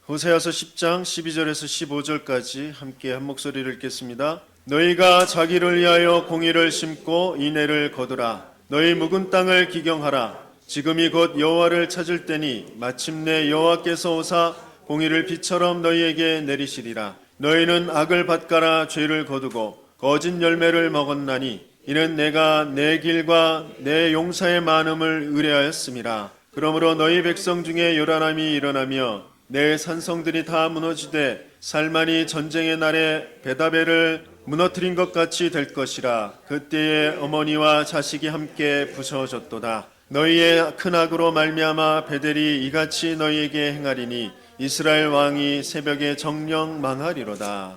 호세아서 10장 12절에서 15절까지 함께 한 목소리를 읽겠습니다. 너희가 자기를 위하여 공의를 심고 인애를 거두라. 너희 묵은 땅을 기경하라. 지금이 곧 여호와를 찾을 때니 마침내 여호와께서 오사 공의를 비처럼 너희에게 내리시리라. 너희는 악을 밭가라 죄를 거두고 거짓 열매를 먹었나니 이는 내가 내 길과 내 용사의 많음을 의뢰하였음이라. 그러므로 너희 백성 중에 요란함이 일어나며 내 산성들이 다 무너지되 살만이 전쟁의 날에 베다벨을 무너뜨린 것 같이 될 것이라. 그때에 어머니와 자식이 함께 부서졌도다. 너희의 큰 악으로 말미암아 베델이 이같이 너희에게 행하리니 이스라엘 왕이 새벽에 정령 망하리로다.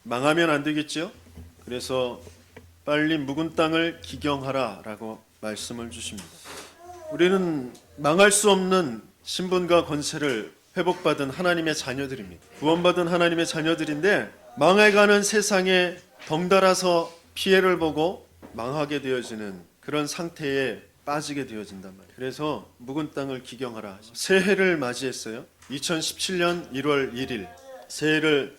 망하면 안 되겠죠? 그래서 빨리 묵은 땅을 기경하라 라고 말씀을 주십니다. 우리는 망할 수 없는 신분과 권세를 회복받은 하나님의 자녀들입니다. 구원받은 하나님의 자녀들인데 망해가는 세상에 덩달아서 피해를 보고 망하게 되어지는 그런 상태에 빠지게 되어진단 말이에요. 그래서 묵은 땅을 기경하라. 새해를 맞이했어요. 2017년 1월 1일 새해를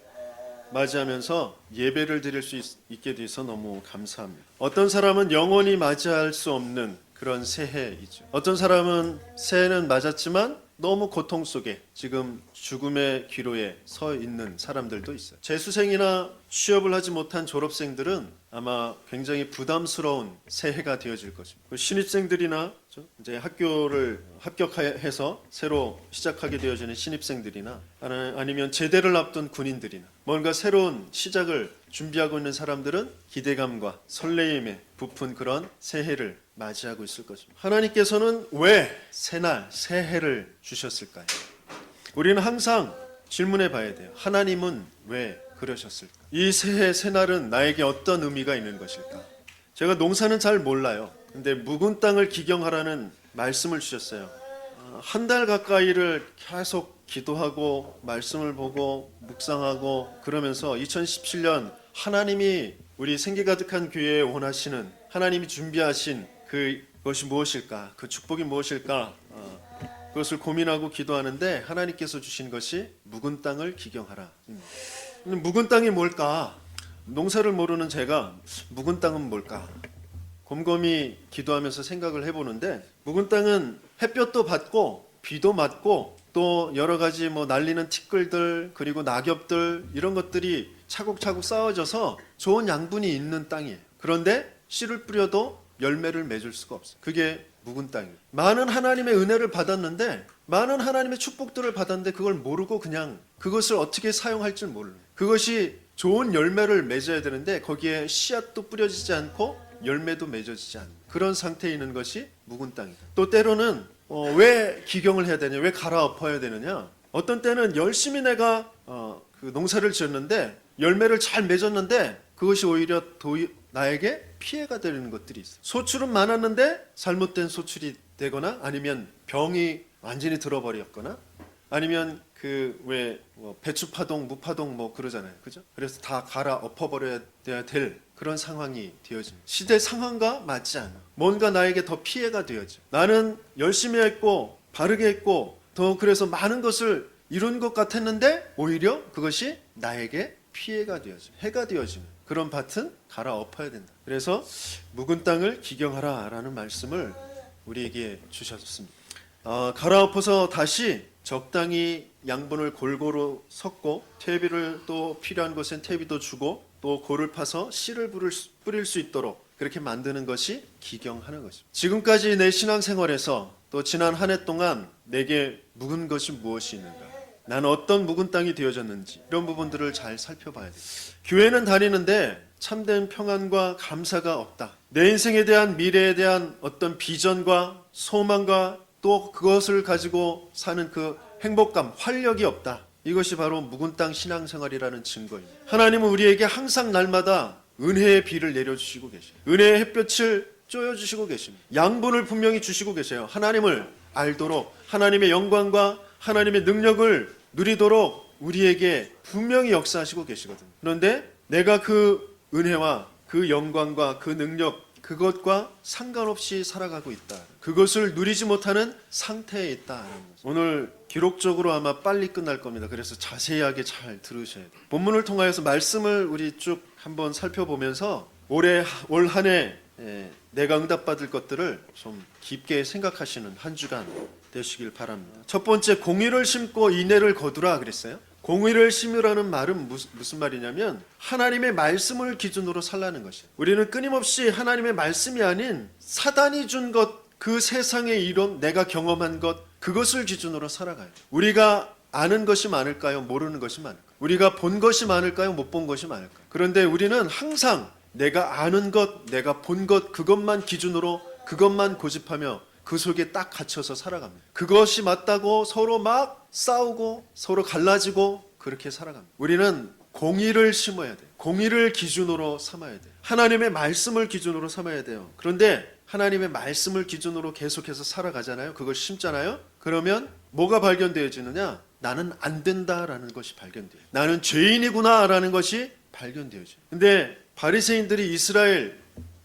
맞이하면서 예배를 드릴 수 있게 돼서 너무 감사합니다. 어떤 사람은 영원히 맞이할 수 없는 그런 새해이죠. 어떤 사람은 새해는 맞았지만 너무 고통 속에 지금 죽음의 기로에 서 있는 사람들도 있어요. 재수생이나 취업을 하지 못한 졸업생들은 아마 굉장히 부담스러운 새해가 되어질 것입니다. 신입생들이나 이제 학교를 합격해서 새로 시작하게 되어지는 신입생들이나 아니면 제대를 앞둔 군인들이나 뭔가 새로운 시작을 준비하고 있는 사람들은 기대감과 설레임에 부푼 그런 새해를 맞이하고 있을 것입니다. 하나님께서는 왜 새날, 새해를 주셨을까요? 우리는 항상 질문해 봐야 돼요. 하나님은 왜 그러셨을까? 이 새해, 새날은 나에게 어떤 의미가 있는 것일까? 제가 농사는 잘 몰라요. 근데 묵은 땅을 기경하라는 말씀을 주셨어요. 한 달 가까이를 계속 기도하고 말씀을 보고 묵상하고 그러면서 2017년 하나님이 우리 생기 가득한 교회에 원하시는 하나님이 준비하신 그것이 무엇일까? 그 축복이 무엇일까? 그것을 고민하고 기도하는데 하나님께서 주신 것이 묵은 땅을 기경하라. 묵은 땅이 뭘까? 농사를 모르는 제가 묵은 땅은 뭘까? 곰곰이 기도하면서 생각을 해보는데 묵은 땅은 햇볕도 받고 비도 맞고 또 여러 가지 날리는 티끌들 그리고 낙엽들 이런 것들이 차곡차곡 쌓아져서 좋은 양분이 있는 땅이에요. 그런데 씨를 뿌려도 열매를 맺을 수가 없어요. 그게 묵은 땅이에요. 많은 하나님의 은혜를 받았는데 많은 하나님의 축복들을 받았는데 그걸 모르고 그냥 그것을 어떻게 사용할 줄 모르는 그것이 좋은 열매를 맺어야 되는데 거기에 씨앗도 뿌려지지 않고 열매도 맺어지지 않는 그런 상태에 있는 것이 묵은 땅이다. 또 때로는 왜 기경을 해야 되냐, 왜 갈아엎어야 되느냐. 어떤 때는 열심히 내가 그 농사를 지었는데 열매를 잘 맺었는데 그것이 오히려 나에게 피해가 되는 것들이 있어요. 소출은 많았는데 잘못된 소출이 되거나 아니면 병이 완전히 들어버렸거나 아니면 배추파동, 무파동 그러잖아요. 그죠? 그래서 다 갈아 엎어버려야 될 그런 상황이 되어집니다. 시대 상황과 맞지 않아. 뭔가 나에게 더 피해가 되어져. 나는 열심히 했고 바르게 했고 더 그래서 많은 것을 이룬 것 같았는데 오히려 그것이 나에게 피해가 되어져. 해가 되어지는 그런 밭은 갈아 엎어야 된다. 그래서 묵은 땅을 기경하라 라는 말씀을 우리에게 주셨습니다. 갈아 엎어서 다시 적당히 양분을 골고루 섞고 퇴비를 또 필요한 곳엔 퇴비도 주고 또 골을 파서 씨를 뿌릴 수 있도록 그렇게 만드는 것이 기경하는 것입니다. 지금까지 내 신앙생활에서 또 지난 한 해 동안 내게 묵은 것이 무엇이 있는가? 나는 어떤 묵은 땅이 되어졌는지 이런 부분들을 잘 살펴봐야 돼요. 교회는 다니는데 참된 평안과 감사가 없다. 내 인생에 대한 미래에 대한 어떤 비전과 소망과 또 그것을 가지고 사는 그 행복감, 활력이 없다. 이것이 바로 묵은 땅 신앙생활이라는 증거입니다. 하나님은 우리에게 항상 날마다 은혜의 비를 내려주시고 계셔요. 은혜의 햇볕을 쬐어주시고 계십니다. 양분을 분명히 주시고 계세요. 하나님을 알도록 하나님의 영광과 하나님의 능력을 누리도록 우리에게 분명히 역사하시고 계시거든요. 그런데 내가 그 은혜와 그 영광과 그 능력 그것과 상관없이 살아가고 있다. 그것을 누리지 못하는 상태에 있다. 오늘 기록적으로 아마 빨리 끝날 겁니다. 그래서 자세하게 잘 들으셔야 돼요. 본문을 통하여서 말씀을 우리 쭉 한번 살펴보면서 올 한 해 내가 응답받을 것들을 좀 깊게 생각하시는 한 주간 되시길 바랍니다. 첫 번째, 공의를 심고 인애를 거두라 그랬어요. 공의를 심으라는 말은 무슨 말이냐면 하나님의 말씀을 기준으로 살라는 것이에요. 우리는 끊임없이 하나님의 말씀이 아닌 사단이 준 것, 그 세상의 이론, 내가 경험한 것, 그것을 기준으로 살아가요. 우리가 아는 것이 많을까요? 모르는 것이 많을까요? 우리가 본 것이 많을까요? 못 본 것이 많을까요? 그런데 우리는 항상 내가 아는 것, 내가 본 것, 그것만 기준으로 그것만 고집하며 그 속에 딱 갇혀서 살아갑니다. 그것이 맞다고 서로 막 싸우고 서로 갈라지고 그렇게 살아갑니다. 우리는 공의를 심어야 돼요. 공의를 기준으로 삼아야 돼요. 하나님의 말씀을 기준으로 삼아야 돼요. 그런데 하나님의 말씀을 기준으로 계속해서 살아가잖아요. 그걸 심잖아요. 그러면 뭐가 발견되어지느냐? 나는 안 된다라는 것이 발견돼요. 나는 죄인이구나라는 것이 발견되어져요. 근데 바리새인들이, 이스라엘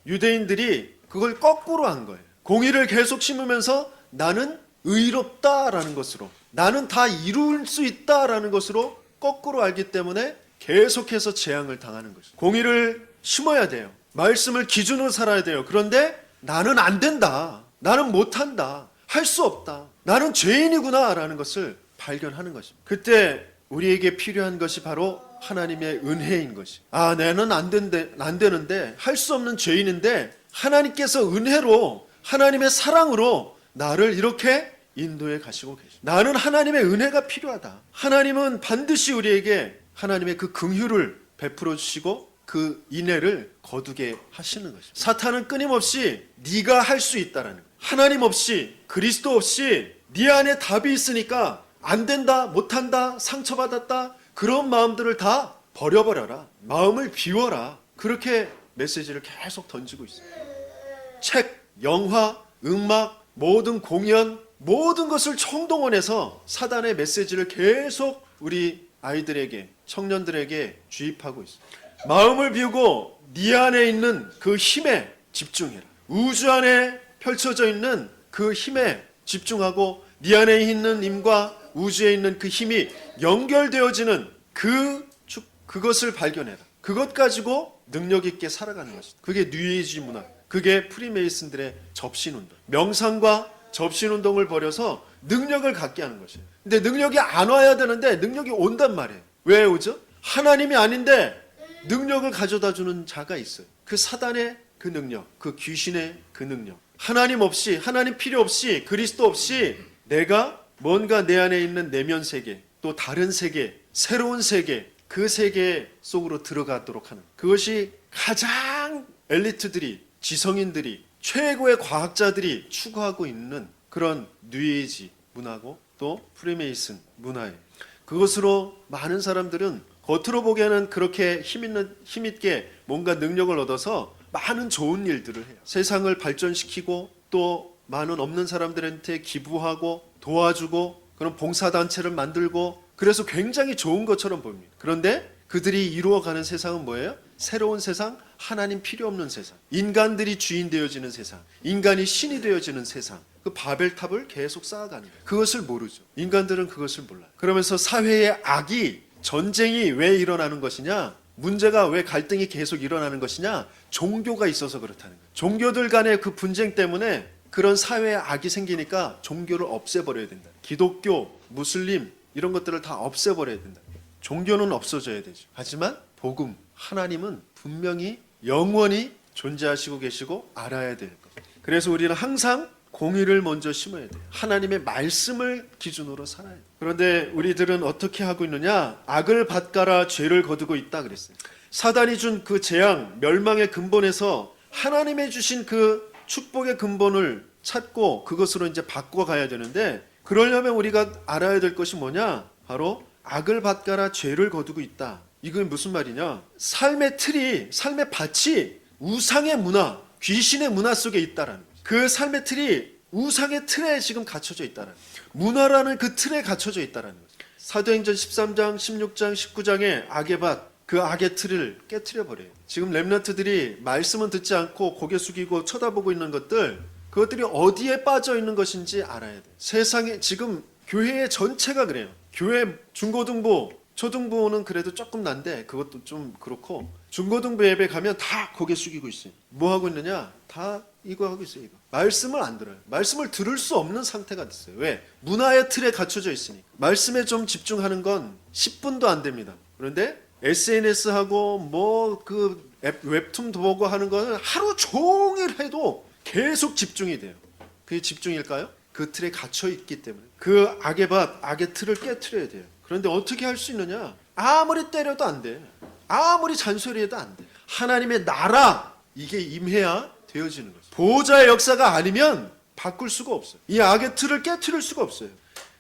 유대인들이 그걸 거꾸로 한 거예요. 공의를 계속 심으면서 나는 의롭다라는 것으로, 나는 다 이룰 수 있다라는 것으로 거꾸로 알기 때문에 계속해서 재앙을 당하는 것이죠. 공의를 심어야 돼요. 말씀을 기준으로 살아야 돼요. 그런데 나는 안 된다, 나는 못한다, 할 수 없다, 나는 죄인이구나 라는 것을 발견하는 것입니다. 그때 우리에게 필요한 것이 바로 하나님의 은혜인 것이. 나는 안 되는데, 할 수 없는 죄인인데 하나님께서 은혜로, 하나님의 사랑으로 나를 이렇게 인도해 가시고 계십니다. 나는 하나님의 은혜가 필요하다. 하나님은 반드시 우리에게 하나님의 그 긍휼을 베풀어 주시고 그 인애를 거두게 하시는 것입니다. 사탄은 끊임없이 네가 할 수 있다라는 거예요. 하나님 없이, 그리스도 없이 네 안에 답이 있으니까 안 된다, 못한다, 상처받았다, 그런 마음들을 다 버려버려라. 마음을 비워라. 그렇게 메시지를 계속 던지고 있어요. 책, 영화, 음악, 모든 공연, 모든 것을 총동원해서 사단의 메시지를 계속 우리 아이들에게, 청년들에게 주입하고 있어요. 마음을 비우고 네 안에 있는 그 힘에 집중해라. 우주 안에 펼쳐져 있는 그 힘에 집중하고 네 안에 있는 힘과 우주에 있는 그 힘이 연결되어지는 그것을 발견해라. 그것 가지고 능력 있게 살아가는 것이다. 그게 뉴에이지 문화, 그게 프리메이슨들의 접신운동. 명상과 접신운동을 벌여서 능력을 갖게 하는 것이에요. 근데 능력이 안 와야 되는데 능력이 온단 말이에요. 왜 오죠? 하나님이 아닌데 능력을 가져다 주는 자가 있어요. 그 사단의 그 능력, 그 귀신의 그 능력. 하나님 없이, 하나님 필요 없이, 그리스도 없이 내가 뭔가 내 안에 있는 내면 세계, 또 다른 세계, 새로운 세계, 그 세계 속으로 들어가도록 하는, 그것이 가장 엘리트들이, 지성인들이, 최고의 과학자들이 추구하고 있는 그런 뉴에이지 문화고 또 프리메이슨 문화예요. 그것으로 많은 사람들은 겉으로 보기에는 그렇게 힘있게 뭔가 능력을 얻어서 많은 좋은 일들을 해요. 세상을 발전시키고 또 많은 없는 사람들한테 기부하고 도와주고 그런 봉사단체를 만들고, 그래서 굉장히 좋은 것처럼 보입니다. 그런데 그들이 이루어가는 세상은 뭐예요? 새로운 세상, 하나님 필요 없는 세상, 인간들이 주인 되어지는 세상, 인간이 신이 되어지는 세상, 그 바벨탑을 계속 쌓아가는 거예요. 그것을 모르죠. 인간들은 그것을 몰라요. 그러면서 사회의 악이, 전쟁이 왜 일어나는 것이냐, 문제가 왜 갈등이 계속 일어나는 것이냐, 종교가 있어서 그렇다는 거예요. 종교들 간의 그 분쟁 때문에 그런 사회에 악이 생기니까 종교를 없애버려야 된다. 기독교, 무슬림 이런 것들을 다 없애버려야 된다. 종교는 없어져야 되죠. 하지만 복음, 하나님은 분명히 영원히 존재하시고 계시고 알아야 될 것. 그래서 우리는 항상 공의를 먼저 심어야 돼요. 하나님의 말씀을 기준으로 살아야 돼요. 그런데 우리들은 어떻게 하고 있느냐? 악을 밭가라 죄를 거두고 있다 그랬어요. 사단이 준 그 재앙, 멸망의 근본에서 하나님의 주신 그 축복의 근본을 찾고 그것으로 이제 바꿔가야 되는데, 그러려면 우리가 알아야 될 것이 뭐냐? 바로 악을 밭가라 죄를 거두고 있다. 이건 무슨 말이냐? 삶의 틀이, 삶의 밭이 우상의 문화, 귀신의 문화 속에 있다라는 거죠. 그 삶의 틀이 우상의 틀에 지금 갇혀져 있다라는 거죠. 문화라는 그 틀에 갇혀져 있다라는 거죠. 사도행전 13장, 16장, 19장에 악의 밭, 그 악의 틀을 깨트려 버려요. 지금 렘넌트들이 말씀은 듣지 않고 고개 숙이고 쳐다보고 있는 것들, 그것들이 어디에 빠져 있는 것인지 알아야 돼요. 세상에 지금 교회 전체가 그래요. 교회 중고등부, 초등부는 그래도 조금 난데 그것도 좀 그렇고, 중고등부 예배 가면 다 고개 숙이고 있어요. 뭐 하고 있느냐? 다 이거 하고 있어요. 이거. 말씀을 안 들어요. 말씀을 들을 수 없는 상태가 됐어요. 왜? 문화의 틀에 갖춰져 있으니까. 말씀에 좀 집중하는 건 10분도 안 됩니다. 그런데 SNS하고 뭐 그 웹툰 보고 하는 거는 하루 종일 해도 계속 집중이 돼요. 그게 집중일까요? 그 틀에 갇혀 있기 때문에. 그 악의 밭, 악의 틀을 깨트려야 돼요. 그런데 어떻게 할 수 있느냐? 아무리 때려도 안 돼. 아무리 잔소리해도 안 돼. 하나님의 나라, 이게 임해야 되어지는 거죠. 보호자의 역사가 아니면 바꿀 수가 없어요. 이 악의 틀을 깨트릴 수가 없어요.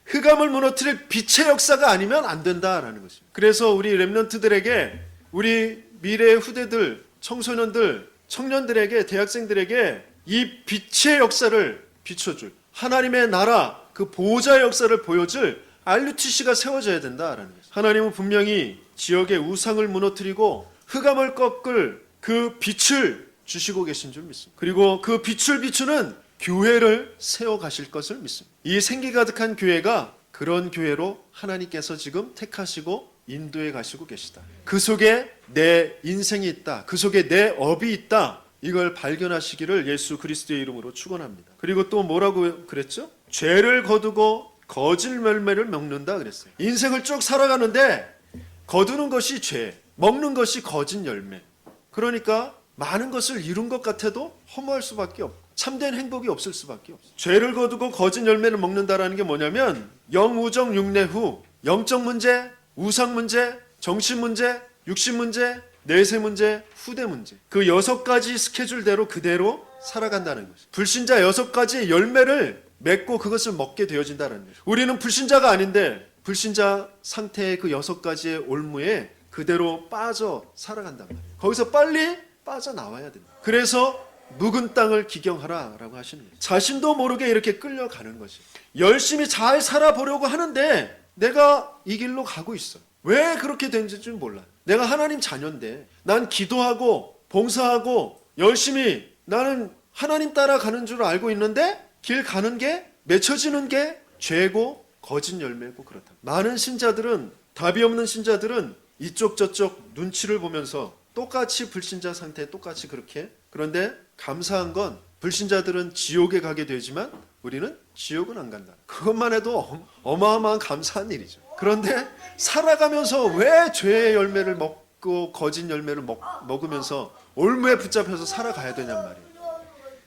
흑암을 무너뜨릴 빛의 역사가 아니면 안 된다라는 것입니다. 그래서 우리 렘넌트들에게, 우리 미래의 후대들, 청소년들, 청년들에게, 대학생들에게 이 빛의 역사를 비춰줄, 하나님의 나라, 그 보호자의 역사를 보여줄 RUTC가 세워져야 된다라는 거죠. 하나님은 분명히 지역의 우상을 무너뜨리고 흑암을 꺾을 그 빛을 주시고 계신 줄 믿습니다. 그리고 그 빛을 비추는 교회를 세워가실 것을 믿습니다. 이 생기 가득한 교회가 그런 교회로 하나님께서 지금 택하시고 인도해 가시고 계시다. 그 속에 내 인생이 있다. 그 속에 내 업이 있다. 이걸 발견하시기를 예수 그리스도의 이름으로 축원합니다. 그리고 또 뭐라고 그랬죠? 죄를 거두고 거짓 열매를 먹는다 그랬어요. 인생을 쭉 살아가는데 거두는 것이 죄, 먹는 것이 거짓 열매. 그러니까 많은 것을 이룬 것 같아도 허무할 수밖에 없고 참된 행복이 없을 수밖에 없어요. 죄를 거두고 거짓 열매를 먹는다라는 게 뭐냐면 영우정 육내후, 영적 문제, 우상 문제, 정신 문제, 육신 문제, 내세 문제, 후대 문제, 그 6가지 스케줄대로 그대로 살아간다는 거죠. 불신자 6가지 열매를 맺고 그것을 먹게 되어진다는 거죠. 우리는 불신자가 아닌데 불신자 상태의 그 6가지의 올무에 그대로 빠져 살아간단 말이에요. 거기서 빨리 빠져나와야 된다. 그래서 묵은 땅을 기경하라 라고 하시는 거예요. 자신도 모르게 이렇게 끌려가는 것이, 열심히 잘 살아보려고 하는데 내가 이 길로 가고 있어. 왜 그렇게 된지 몰라. 내가 하나님 자녀인데, 난 기도하고 봉사하고 열심히 나는 하나님 따라가는 줄 알고 있는데 길 가는 게, 맺혀지는 게 죄고 거짓 열매고 그렇다. 많은 신자들은, 답이 없는 신자들은 이쪽 저쪽 눈치를 보면서 똑같이 불신자 상태에 똑같이 그렇게, 그런데 감사한 건 불신자들은 지옥에 가게 되지만 우리는 지옥은 안 간다. 그것만 해도 어마어마한 감사한 일이죠. 그런데 살아가면서 왜 죄의 열매를 먹고 거짓 열매를 먹으면서 올무에 붙잡혀서 살아가야 되냔 말이에요.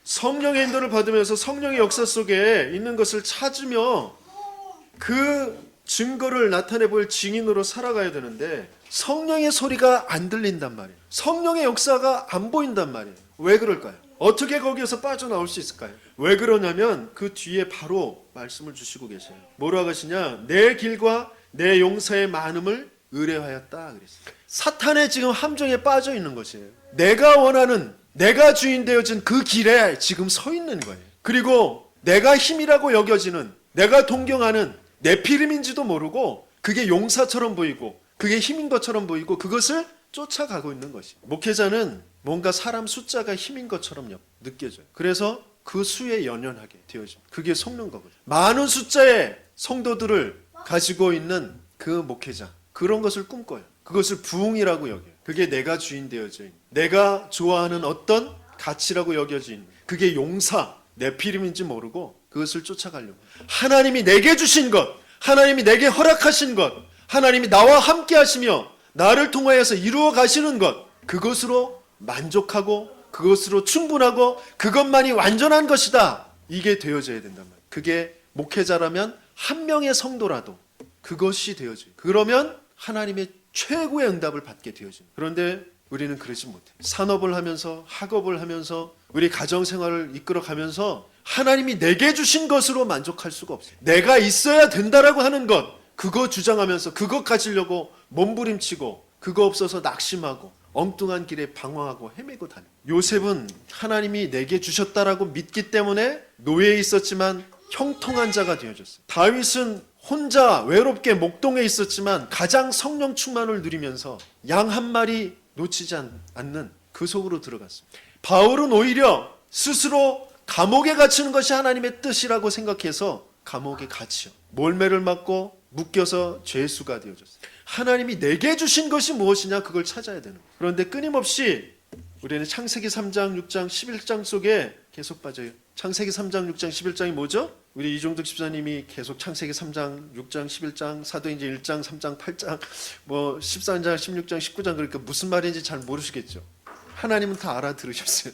성령의 인도를 받으면서 성령의 역사 속에 있는 것을 찾으며 그 증거를 나타내 보일 증인으로 살아가야 되는데 성령의 소리가 안 들린단 말이에요. 성령의 역사가 안 보인단 말이에요. 왜 그럴까요? 어떻게 거기에서 빠져나올 수 있을까요? 왜 그러냐면 그 뒤에 바로 말씀을 주시고 계세요. 뭐라고 하시냐? 내 길과 내 용사의 많음을 의뢰하였다 그랬어요. 사탄의 지금 함정에 빠져 있는 것이에요. 내가 원하는, 내가 주인 되어진 그 길에 지금 서 있는 거예요. 그리고 내가 힘이라고 여겨지는, 내가 동경하는 네피림인지도 모르고 그게 용사처럼 보이고 그게 힘인 것처럼 보이고 그것을 쫓아가고 있는 것이. 목회자는 뭔가 사람 숫자가 힘인 것처럼 느껴져요. 그래서 그 수에 연연하게 되어집니다. 그게 속는 거거든요. 많은 숫자의 성도들을 가지고 있는 그 목회자, 그런 것을 꿈꿔요. 그것을 부흥이라고 여겨요. 그게 내가 주인 되어져 있는, 내가 좋아하는 어떤 가치라고 여겨져 있는, 그게 용사, 네피림인지 모르고 그것을 쫓아가려고. 하나님이 내게 주신 것, 하나님이 내게 허락하신 것, 하나님이 나와 함께 하시며 나를 통하여서 이루어 가시는 것, 그것으로 만족하고 그것으로 충분하고 그것만이 완전한 것이다. 이게 되어져야 된단 말이에요. 그게 목회자라면 한 명의 성도라도 그것이 되어져요. 그러면 하나님의 최고의 응답을 받게 되어집니다. 그런데 우리는 그러지 못해요. 산업을 하면서, 학업을 하면서, 우리 가정생활을 이끌어가면서 하나님이 내게 주신 것으로 만족할 수가 없어요. 내가 있어야 된다라고 하는 것, 그거 주장하면서 그것 가지려고 몸부림치고 그거 없어서 낙심하고 엉뚱한 길에 방황하고 헤매고 다녀요. 요셉은 하나님이 내게 주셨다라고 믿기 때문에 노예에 있었지만 형통한 자가 되어졌어요. 다윗은 혼자 외롭게 목동에 있었지만 가장 성령 충만을 누리면서 양 한 마리 놓치지 않는 그 속으로 들어갔습니다. 바울은 오히려 스스로 감옥에 갇히는 것이 하나님의 뜻이라고 생각해서 감옥에 갇혀 몰매를 맞고 묶여서 죄수가 되어졌어요. 하나님이 내게 주신 것이 무엇이냐, 그걸 찾아야 되는 거예요. 그런데 끊임없이 우리는 창세기 3장, 6장, 11장 속에 계속 빠져요. 창세기 3장, 6장, 11장이 뭐죠? 우리 이종득 집사님이 계속 창세기 3장, 6장, 11장, 사도행전 1장, 3장, 8장, 14장, 16장, 19장, 그러니까 무슨 말인지 잘 모르시겠죠. 하나님은 다 알아들으셨어요.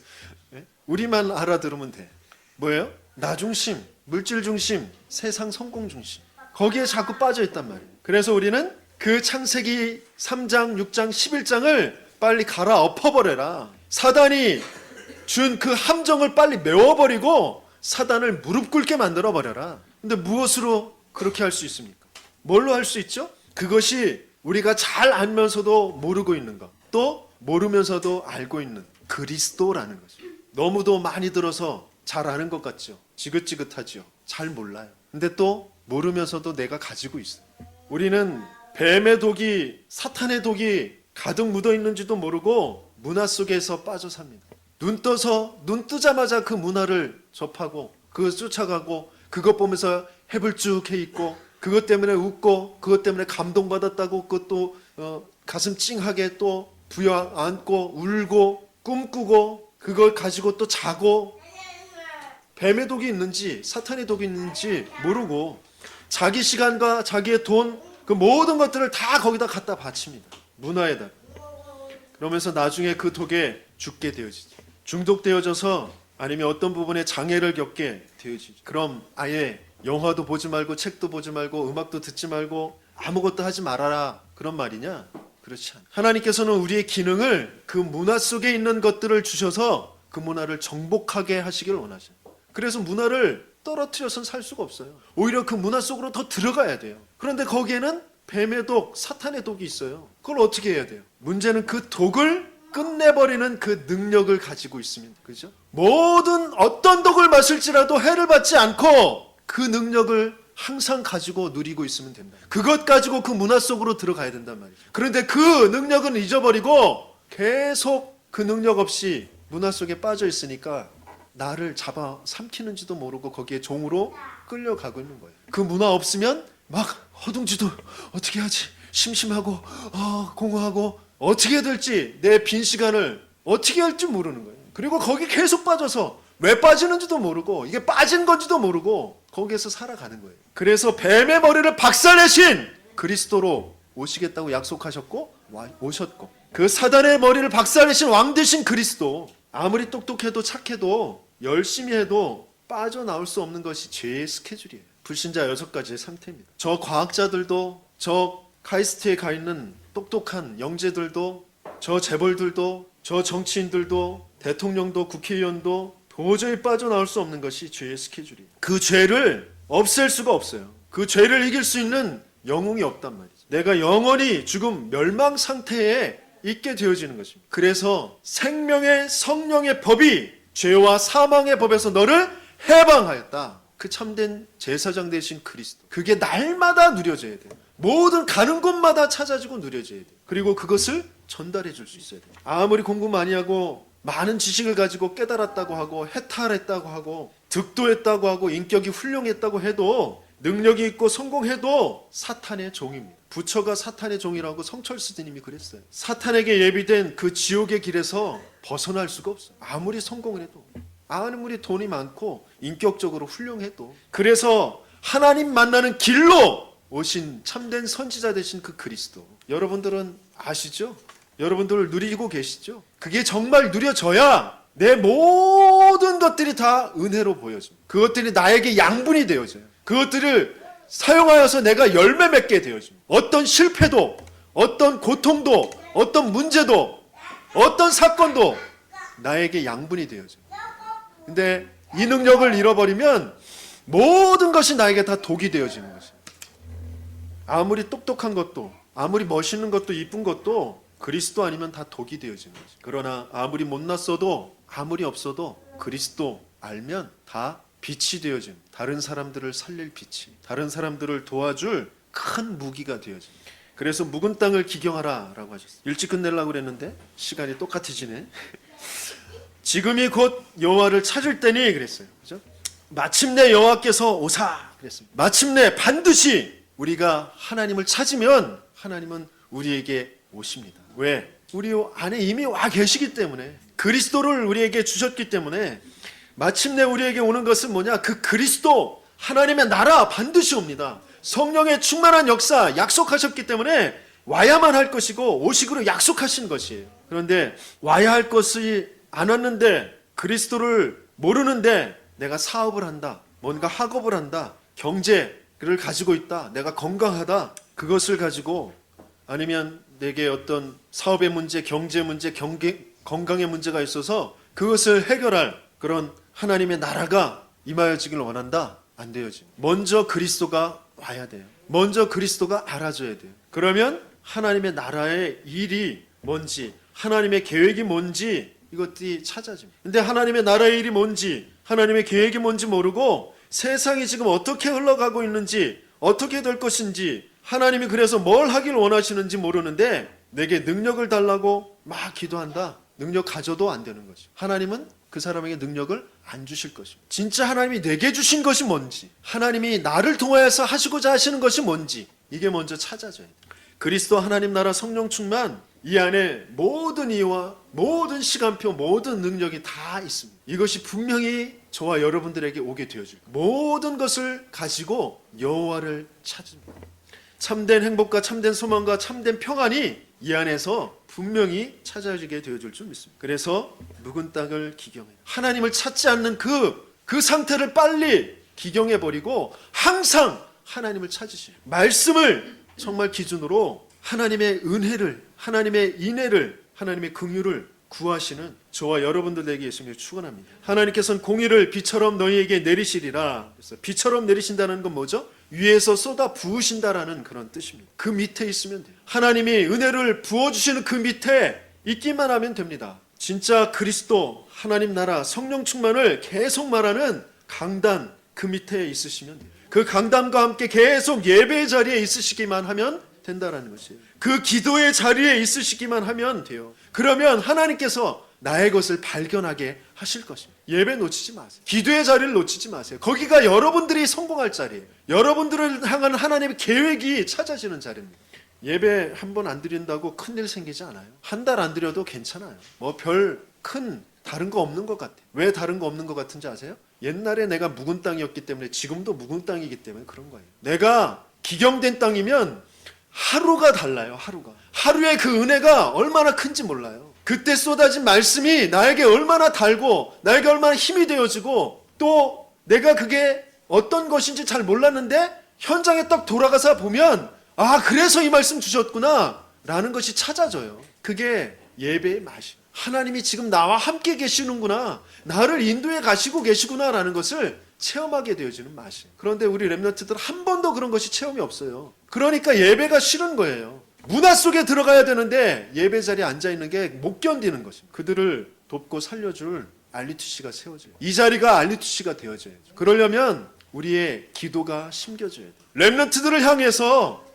네? 우리만 알아들으면 돼. 뭐예요? 나 중심, 물질 중심, 세상 성공 중심. 거기에 자꾸 빠져 있단 말이에요. 그래서 우리는 그 창세기 3장, 6장, 11장을 빨리 갈아 엎어버려라. 사단이 준 그 함정을 빨리 메워버리고 사단을 무릎 꿇게 만들어버려라. 근데 무엇으로 그렇게 할 수 있습니까? 뭘로 할 수 있죠? 그것이 우리가 잘 알면서도 모르고 있는 것, 또 모르면서도 알고 있는 그리스도라는 거죠. 너무도 많이 들어서 잘 아는 것 같죠. 지긋지긋하죠. 잘 몰라요. 근데 또 모르면서도 내가 가지고 있어요. 우리는 뱀의 독이, 사탄의 독이 가득 묻어 있는지도 모르고 문화 속에서 빠져 삽니다. 눈 뜨자마자 그 문화를 접하고 그걸 쫓아가고 그것 보면서 해불쭉해 있고 그것 때문에 웃고 그것 때문에 감동받았다고 그것도 가슴 찡하게 또 부여안고 울고 꿈꾸고 그걸 가지고 또 자고, 뱀의 독이 있는지 사탄의 독이 있는지 모르고 자기 시간과 자기의 돈, 그 모든 것들을 다 거기다 갖다 바칩니다. 문화에다. 그러면서 나중에 그 독에 죽게 되어지죠. 중독되어져서 아니면 어떤 부분에 장애를 겪게 되어지죠. 그럼 아예 영화도 보지 말고 책도 보지 말고 음악도 듣지 말고 아무것도 하지 말아라, 그런 말이냐? 그렇지 않아요. 하나님께서는 우리의 기능을 그 문화 속에 있는 것들을 주셔서 그 문화를 정복하게 하시길 원하셔요. 그래서 문화를 떨어뜨려서는 살 수가 없어요. 오히려 그 문화 속으로 더 들어가야 돼요. 그런데 거기에는 뱀의 독, 사탄의 독이 있어요. 그걸 어떻게 해야 돼요? 문제는 그 독을 끝내버리는 그 능력을 가지고 있습니다. 그죠? 모든 어떤 독을 마실지라도 해를 받지 않고 그 능력을 항상 가지고 누리고 있으면 된다. 그것 가지고 그 문화 속으로 들어가야 된단 말이죠. 그런데 그 능력은 잊어버리고 계속 그 능력 없이 문화 속에 빠져 있으니까 나를 잡아 삼키는지도 모르고 거기에 종으로 끌려가고 있는 거예요. 그 문화 없으면 막 허둥지둥 어떻게 하지? 심심하고 공허하고 어떻게 될지, 내 빈 시간을 어떻게 할지 모르는 거예요. 그리고 거기 계속 빠져서 왜 빠지는지도 모르고 이게 빠진 건지도 모르고 거기에서 살아가는 거예요. 그래서 뱀의 머리를 박살내신 그리스도로 오시겠다고 약속하셨고 오셨고, 그 사단의 머리를 박살내신 왕 되신 그리스도, 아무리 똑똑해도 착해도 열심히 해도 빠져나올 수 없는 것이 죄의 스케줄이에요. 불신자 6가지의 상태입니다. 저 과학자들도, 저 카이스트에 가 있는 똑똑한 영재들도, 저 재벌들도, 저 정치인들도, 대통령도, 국회의원도 도저히 빠져나올 수 없는 것이 죄의 스케줄이에요. 그 죄를 없앨 수가 없어요. 그 죄를 이길 수 있는 영웅이 없단 말이죠. 내가 영원히 죽음 멸망 상태에 있게 되어지는 것입니다. 그래서 생명의 성령의 법이 죄와 사망의 법에서 너를 해방하였다. 그 참된 제사장 되신 그리스도, 그게 날마다 누려져야 돼요. 모든 가는 곳마다 찾아지고 누려져야 돼요. 그리고 그것을 전달해 줄 수 있어야 돼요. 아무리 공부 많이 하고 많은 지식을 가지고 깨달았다고 하고 해탈했다고 하고 득도했다고 하고 인격이 훌륭했다고 해도, 능력이 있고 성공해도 사탄의 종입니다. 부처가 사탄의 종이라고 성철 스님이 그랬어요. 사탄에게 예비된 그 지옥의 길에서 벗어날 수가 없어요. 아무리 성공을 해도, 아무리 돈이 많고 인격적으로 훌륭해도. 그래서 하나님 만나는 길로 오신 참된 선지자 되신 그 그리스도, 여러분들은 아시죠? 여러분들 누리고 계시죠? 그게 정말 누려져야 내 모든 것들이 다 은혜로 보여집니다. 그것들이 나에게 양분이 되어져요. 그것들을 사용하여서 내가 열매 맺게 되어집니다. 어떤 실패도, 어떤 고통도, 어떤 문제도, 어떤 사건도 나에게 양분이 되어져요. 근데 이 능력을 잃어버리면 모든 것이 나에게 다 독이 되어지는 것이에요. 아무리 똑똑한 것도, 아무리 멋있는 것도, 이쁜 것도 그리스도 아니면 다 독이 되어지는 거죠. 그러나 아무리 못났어도, 아무리 없어도 그리스도 알면 다 빛이 되어진, 다른 사람들을 살릴 빛이, 다른 사람들을 도와줄 큰 무기가 되어진. 그래서 묵은 땅을 기경하라 라고 하셨어요. 일찍 끝내려고 그랬는데 시간이 똑같아지네. 지금이 곧 여호와를 찾을 때니 그랬어요. 그죠? 마침내 여호와께서 오사 그랬습니다. 마침내 반드시 우리가 하나님을 찾으면 하나님은 우리에게 오십니다. 왜? 우리 안에 이미 와 계시기 때문에, 그리스도를 우리에게 주셨기 때문에 마침내 우리에게 오는 것은 뭐냐? 그 그리스도 하나님의 나라 반드시 옵니다. 성령의 충만한 역사 약속하셨기 때문에 와야만 할 것이고 오시기로 약속하신 것이에요. 그런데 와야 할 것이 안 왔는데, 그리스도를 모르는데 내가 사업을 한다, 뭔가 학업을 한다, 경제를 가지고 있다, 내가 건강하다, 그것을 가지고, 아니면 내게 어떤 사업의 문제, 경제 문제, 건강의 문제가 있어서 그것을 해결할 그런 하나님의 나라가 임하여지길 원한다, 안 되어지. 먼저 그리스도가 와야 돼요. 먼저 그리스도가 알아줘야 돼요. 그러면 하나님의 나라의 일이 뭔지, 하나님의 계획이 뭔지 이것들이 찾아집니다. 근데 하나님의 나라의 일이 뭔지, 하나님의 계획이 뭔지 모르고 세상이 지금 어떻게 흘러가고 있는지, 어떻게 될 것인지, 하나님이 그래서 뭘 하길 원하시는지 모르는데 내게 능력을 달라고 막 기도한다. 능력 가져도 안 되는 거죠. 하나님은 그 사람에게 능력을 안 주실 것입니다. 진짜 하나님이 내게 주신 것이 뭔지, 하나님이 나를 통하여서 하시고자 하시는 것이 뭔지, 이게 먼저 찾아져야 돼요. 그리스도 하나님 나라 성령 충만, 이 안에 모든 이유와 모든 시간표, 모든 능력이 다 있습니다. 이것이 분명히 저와 여러분들에게 오게 되어질 거예요. 모든 것을 가지고 여호와를 찾습니다. 참된 행복과 참된 소망과 참된 평안이 이 안에서 분명히 찾아지게 되어줄 줄 믿습니다. 그래서 묵은 땅을 기경해요. 하나님을 찾지 않는 그 상태를 빨리 기경해버리고 항상 하나님을 찾으시오. 말씀을 정말 기준으로 하나님의 은혜를, 하나님의 인애를, 하나님의 긍휼을 구하시는 저와 여러분들에게 예수님을 축원합니다. 하나님께서는 공의를 비처럼 너희에게 내리시리라. 그래서 비처럼 내리신다는 건 뭐죠? 위에서 쏟아 부으신다라는 그런 뜻입니다. 그 밑에 있으면 돼요. 하나님이 은혜를 부어주시는 그 밑에 있기만 하면 됩니다. 진짜 그리스도 하나님 나라 성령 충만을 계속 말하는 강단, 그 밑에 있으시면 돼요. 그 강단과 함께 계속 예배의 자리에 있으시기만 하면 된다라는 것이에요. 그 기도의 자리에 있으시기만 하면 돼요. 그러면 하나님께서 나의 것을 발견하게 하실 것입니다. 예배 놓치지 마세요. 기도의 자리를 놓치지 마세요. 거기가 여러분들이 성공할 자리예요. 여러분들을 향한 하나님의 계획이 찾아지는 자리입니다. 예배 한 번 안 드린다고 큰일 생기지 않아요. 한 달 안 드려도 괜찮아요. 뭐 별 큰 다른 거 없는 것 같아요. 왜 다른 거 없는 것 같은지 아세요? 옛날에 내가 묵은 땅이었기 때문에 지금도 묵은 땅이기 때문에 그런 거예요. 내가 기경된 땅이면 하루가 달라요. 하루의 그 은혜가 얼마나 큰지 몰라요. 그때 쏟아진 말씀이 나에게 얼마나 달고 나에게 얼마나 힘이 되어지고, 또 내가 그게 어떤 것인지 잘 몰랐는데 현장에 딱 돌아가서 보면 아, 그래서 이 말씀 주셨구나 라는 것이 찾아져요. 그게 예배의 맛이에요. 하나님이 지금 나와 함께 계시는구나, 나를 인도해 가시고 계시구나 라는 것을 체험하게 되어지는 맛이에요. 그런데 우리 렘넌트들은 한 번도 그런 것이 체험이 없어요. 그러니까 예배가 싫은 거예요. 문화 속에 들어가야 되는데 예배 자리에 앉아있는 게 못 견디는 것입니다. 그들을 돕고 살려줄 RUTC가 세워져요. 이 자리가 RUTC가 되어져야죠. 그러려면 우리의 기도가 심겨져야 돼요. 렘넌트들을 향해서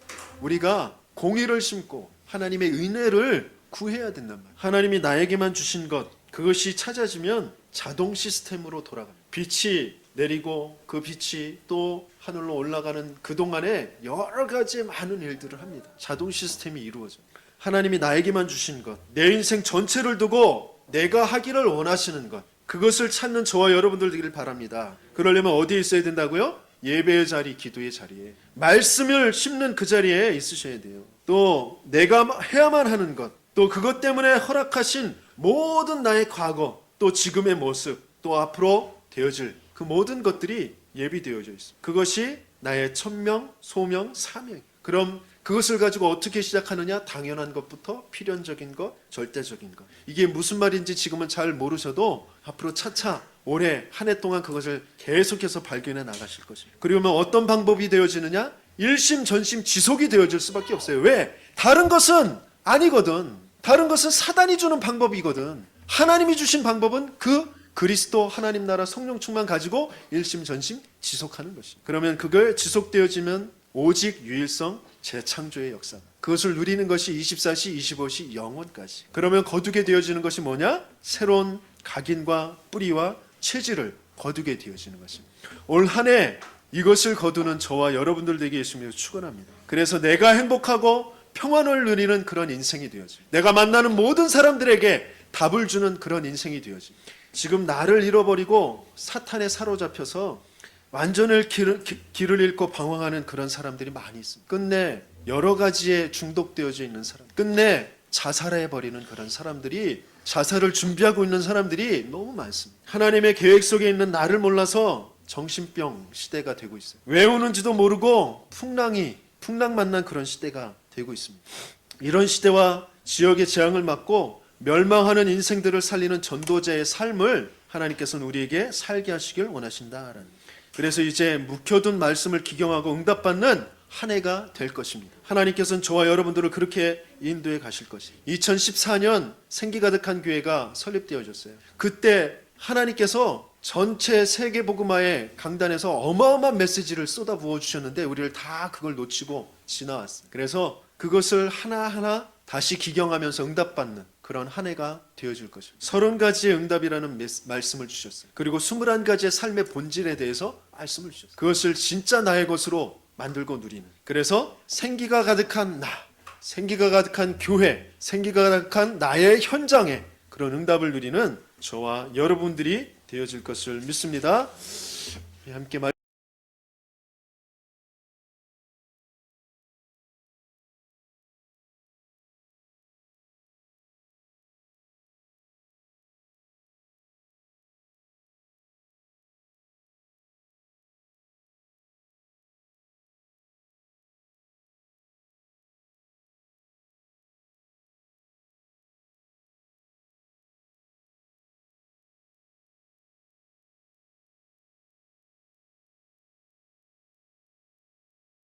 우리가 공의를 심고 하나님의 은혜를 구해야 된단 말이에요. 하나님이 나에게만 주신 것, 그것이 찾아지면 자동 시스템으로 돌아갑니다. 빛이 내리고 그 빛이 또 하늘로 올라가는 그동안에 여러 가지 많은 일들을 합니다. 자동 시스템이 이루어져요. 하나님이 나에게만 주신 것, 내 인생 전체를 두고 내가 하기를 원하시는 것, 그것을 찾는 저와 여러분들 되기를 바랍니다. 그러려면 어디에 있어야 된다고요? 예배의 자리, 기도의 자리에, 말씀을 심는 그 자리에 있으셔야 돼요. 또 내가 해야만 하는 것, 또 그것 때문에 허락하신 모든 나의 과거, 또 지금의 모습, 또 앞으로 되어질 그 모든 것들이 예비되어져 있습니다. 그것이 나의 천명, 소명, 사명. 그럼 그것을 가지고 어떻게 시작하느냐? 당연한 것부터 필연적인 것, 절대적인 것. 이게 무슨 말인지 지금은 잘 모르셔도 앞으로 차차 올해 한 해 동안 그것을 계속해서 발견해 나가실 것입니다. 그러면 어떤 방법이 되어지느냐? 일심전심 지속이 되어질 수밖에 없어요. 왜? 다른 것은 아니거든. 다른 것은 사단이 주는 방법이거든. 하나님이 주신 방법은 그 그리스도 하나님 나라 성령 충만 가지고 일심전심 지속하는 것입니다. 그러면 그걸 지속되어지면 오직 유일성 재창조의 역사. 그것을 누리는 것이 24시 25시 영원까지. 그러면 거두게 되어지는 것이 뭐냐? 새로운 각인과 뿌리와 체질을 거두게 되어지는 것입니다. 올 한 해 이것을 거두는 저와 여러분들 되게 예수님을 축원합니다. 그래서 내가 행복하고 평안을 누리는 그런 인생이 되어져. 내가 만나는 모든 사람들에게 답을 주는 그런 인생이 되어져. 지금 나를 잃어버리고 사탄에 사로잡혀서 완전히 길을 잃고 방황하는 그런 사람들이 많이 있습니다. 끝내 여러 가지에 중독되어져 있는 사람, 끝내 자살해버리는 그런 사람들이, 자살을 준비하고 있는 사람들이 너무 많습니다. 하나님의 계획 속에 있는 나를 몰라서 정신병 시대가 되고 있어요. 왜 오는지도 모르고 풍랑 만난 그런 시대가 되고 있습니다. 이런 시대와 지역의 재앙을 막고 멸망하는 인생들을 살리는 전도자의 삶을 하나님께서는 우리에게 살게 하시길 원하신다라는. 그래서 이제 묵혀둔 말씀을 기경하고 응답받는 한 해가 될 것입니다. 하나님께서는 저와 여러분들을 그렇게 인도해 가실 것이에요. 2014년 생기 가득한 교회가 설립되어졌어요. 그때 하나님께서 전체 세계복음화의 강단에서 어마어마한 메시지를 쏟아부어 주셨는데 우리를 다 그걸 놓치고 지나왔어요. 그래서 그것을 하나하나 다시 기경하면서 응답받는 그런 한 해가 되어줄 것입니다. 30가지의 응답이라는 말씀을 주셨어요. 그리고 21가지의 삶의 본질에 대해서 말씀을 주셨어요. 그것을 진짜 나의 것으로 만들고 누리는. 그래서 생기가 가득한 나, 생기가 가득한 교회, 생기가 가득한 나의 현장에 그런 응답을 누리는 저와 여러분들이 되어질 것을 믿습니다. 함께